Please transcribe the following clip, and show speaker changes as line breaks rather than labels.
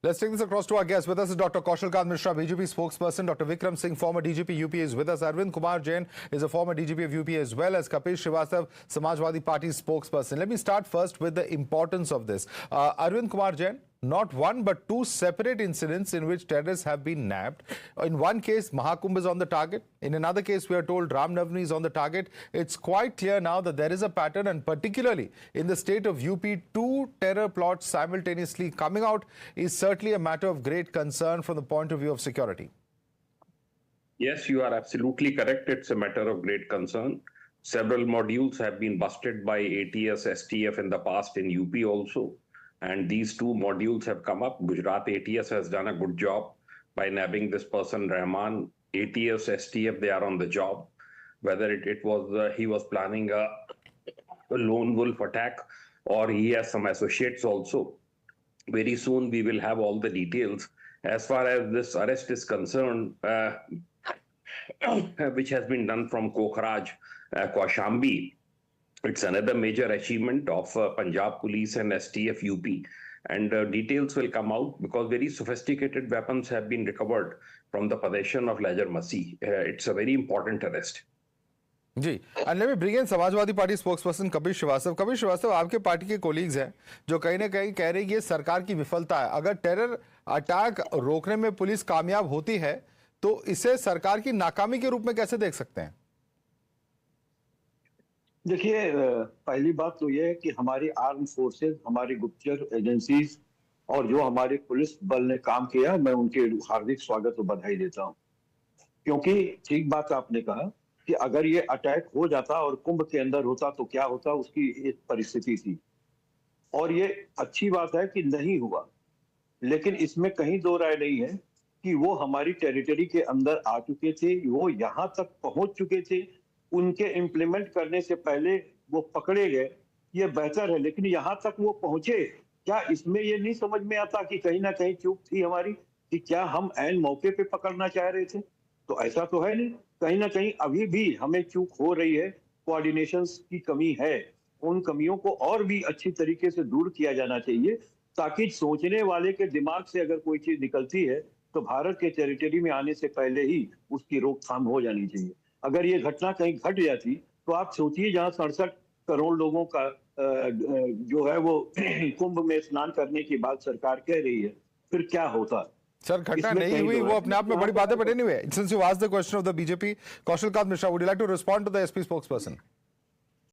Let's take this across to our guest. With us is Dr. Kaushalkant Mishra, BJP spokesperson. Dr. Vikram Singh, former DGP UP, is with us. Arvind Kumar Jain is a former DGP of UP, as well as Kapil Srivastava, Samajwadi Party spokesperson. Let me start first with the importance of this. Arvind Kumar Jain, not one but two separate incidents in which terrorists have been nabbed. In one case, Mahakumbh is on the target. In another case, we are told Ram Navami is on the target. It's quite clear now that there is a pattern, and particularly in the state of UP, two terror plots simultaneously coming out is certainly a matter of great concern from the point of view of security.
Yes, you are absolutely correct. It's a matter of great concern. Several modules have been busted by ATS, STF in the past in UP also. And these two modules have come up. Gujarat ATS has done a good job by nabbing this person, Rahman. ATS, STF, they are on the job. Whether it was he was planning a lone wolf attack or he has some associates also. Very soon we will have all the details. As far as this arrest is concerned, which has been done from Kokhraj, Kaushambi, it's another major achievement of Punjab Police and STF UP. And details will come out because very sophisticated weapons have been recovered from the possession of Ledger Masih. It's a very important arrest.
जी, and let me bring in Samajwadi Party spokesperson Kapil Srivastava. Kapil Srivastava, आपके party के colleagues हैं जो कहीं ना कहीं कह रहे हैं ये सरकार की विफलता है. अगर टेरर अटैक रोकने में पुलिस कामयाब होती है तो इसे सरकार की नाकामी के रूप में कैसे देख सकते हैं?
देखिए, पहली बात तो यह है कि हमारी आर्म फोर्सेस, हमारी गुप्तचर एजेंसीज और जो हमारे पुलिस बल ने काम किया, मैं उनके हार्दिक स्वागत और बधाई देता हूं. क्योंकि ठीक बात आपने कहा कि अगर ये अटैक हो जाता और कुंभ के अंदर होता तो क्या होता, उसकी एक परिस्थिति थी. और ये अच्छी बात है कि नहीं हुआ, लेकिन इसमें कहीं दो राय नहीं है कि वो हमारी टेरिटरी के अंदर आ चुके थे, वो यहां तक पहुंच चुके थे. उनके इम्प्लीमेंट करने से पहले वो पकड़े गए, ये बेहतर है, लेकिन यहां तक वो पहुंचे क्या, इसमें ये नहीं समझ में आता कि कहीं ना कहीं चूक थी हमारी, कि क्या हम ऐन मौके पे पकड़ना चाह रहे थे? तो ऐसा तो है नहीं. कहीं ना कहीं अभी भी हमें चूक हो रही है, कोऑर्डिनेशन की कमी है. उन कमियों को और भी अच्छी तरीके से दूर किया जाना चाहिए, ताकि सोचने वाले के दिमाग से अगर कोई चीज निकलती है तो भारत के टेरिटरी में आने से पहले ही उसकी रोकथाम हो जानी चाहिए. अगर ये घटना कहीं घट जाती तो आप सोचिए, जहां 67 करोड़ लोगों का जो है वो कुंभ में स्नान करने की बात सरकार कह रही है, फिर क्या होता?
सर, घटना नहीं हुई वो अपने आप में बड़ी बात है, but anyway, since you asked the question of the BJP, Kaushalkant Mishra, would you like to respond to the SP spokesperson?